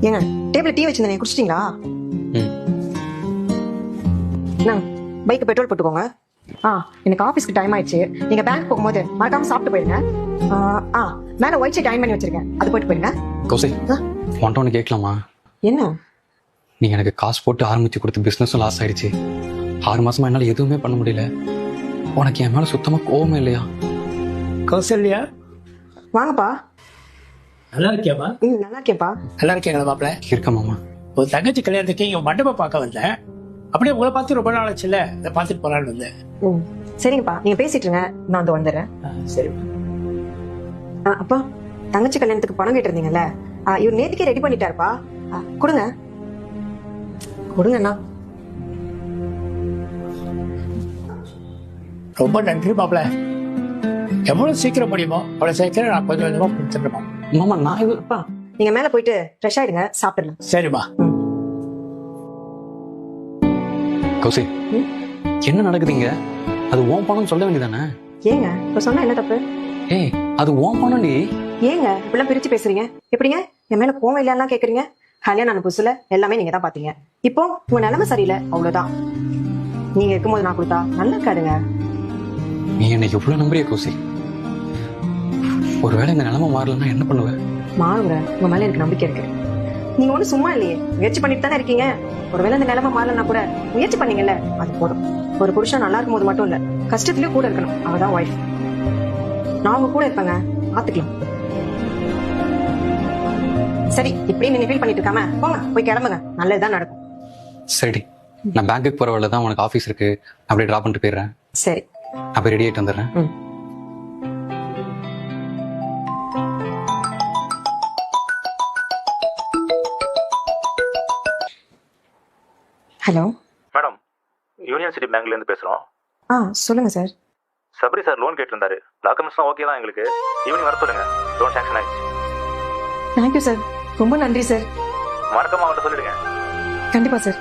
ஏங்க table tea வச்சிருந்தேன் குடிச்சிட்டீங்களா? என்ன பைக்கு பெட்ரோல் போட்டுக்கோங்க. எனக்கு ஆஃபீஸ்க்கு டைம் ஆயிடுச்சு. நீங்க பேங்க் போகும்போது மறக்காம சாப்பிட்டு போயிருங்க. மேல ஒயிட் ஷீட் அயர்ன் பண்ணி வச்சிருக்கேன், அது போட்டு போயிருங்க. கௌசி, ஒன்று கேட்கலாமா? என்ன? நீ எனக்கு காசு போட்டு ஆரம்பிச்சு கொடுத்த பிசினஸும் லாஸ் ஆயிடுச்சு. 6 மாசமா என்னால எதுவுமே பண்ண முடியல. உனக்கு என் மேல சுத்தமா கோவமே இல்லையா? கௌசல்யா, வாங்கப்பா. நல்லா இருக்கியாமா? நல்லா இருக்கேன்ப்பா. நல்லா இருக்கீங்களா மாப்பிள்ள? இருக்க மாமா. ஒரு தங்கச்சி கல்யாணத்துக்கு இங்க மண்டபம் பார்க்க வந்தேன். அப்படியே உங்களை பார்த்து ரொம்ப நாள் ஆச்சுல்ல, இதை பார்த்துட்டு போலான்னு வந்தேன். சரிங்கப்பா, நீங்க பேசிட்டு இருங்க, நான் வந்து வந்துடுறேன். சரிம்மா. அப்பா, தங்கச்சி கல்யாணத்துக்கு பணம் கேட்டிருந்தீங்கல்ல, இவர் நேத்துக்கே ரெடி பண்ணிட்டாருப்பா. கொடுங்க கொடுங்கண்ணா. ரொம்ப நன்றி மாப்பிள்ள. எவ்வளவு சீக்கிரம் முடியுமோ அவ்வளவு சீக்கிரம் நான் கொஞ்சம் கொஞ்சமா கொடுத்துடுறேன். மாமா நான் இது அப்பா, நீங்க மேல போயிட்டு ஃப்ரெஷ் ஆயிடுங்க, சாப்பிடலாம். சரிம்மா. கௌசி, என்ன நடக்குதுங்க? அது ஓன் பணம் சொல்ல வேண்டியதானே? ஏங்க இப்ப சொன்னா என்ன தப்பு? ஏய், அது ஓன் பணம்டி. ஏங்க இப்பெல்லாம் பிரிச்சு பேசுறீங்க? எப்படிங்க என் மேல கோவம் இல்லைன்னா கேக்குறீங்க? கல்யாணம் ஆன புதுசுல எல்லாமே நீங்க தான் பாத்தீங்க. இப்போ உங்க நிலைமை சரியில்லை, அவ்வளவுதான். நீங்க இருக்கும்போது நான் கொடுத்தா நல்லா இருக்காதுங்க. நீ என்னை எவ்வளவு நம்புறிய கௌசி? ஒருவேளை இந்த நிலைமை மாறலன்னா என்ன பண்ணுவ? மாறுங்க, உங்க மேல எனக்கு நம்பிக்கை இருக்கு. நீங்க ஒண்ணு சும்மா இல்லையே, முயற்சி பண்ணிட்டு தானே இருக்கீங்க. ஒருவேளை இந்த நிலைமை மாறலன்னா கூட முயற்சி பண்ணீங்கல்ல, அது போதும். ஒரு புருஷன் நல்லா இருக்கும் போது மட்டும் இல்ல, கஷ்டத்துலயும் கூட இருக்கணும். அவதான் ஒய்ஃப். நான் உங்க கூட இருப்பேங்க, பாத்துக்கலாம். சரி, இப்படி நீங்க ஃபீல் பண்ணிட்டு இருக்காம போங்க, போய் கிளம்புங்க, நல்லதுதான் நடக்கும். சரி, நான் பேங்க்குக்கு போற வேலை தான், உனக்கு ஆஃபீஸ் இருக்கு, அப்படியே டிராப் பண்ணிட்டு போயிடுறேன். சரி, அப்ப ரெடி ஆயிட்டு வந்துடுறேன். ஹலோ மேடம், யூனியன் சிட்டி பேங்க்ல இருந்து பேசுறோம். சொல்லுங்க சார். சபரி சார் லோன் கேட்டிருந்தாரு. டாக்குமெண்ட்ஸ்லாம் ஓகே தான் எங்களுக்கு. ஈவினிங் வர சொல்லுங்க, லோன் சாங்ஷன் ஆயிடுச்சு. தேங்க்யூ சார், ரொம்ப நன்றி சார். மறக்காம அவர்கிட்ட சொல்லிடுங்க. கண்டிப்பா சார்.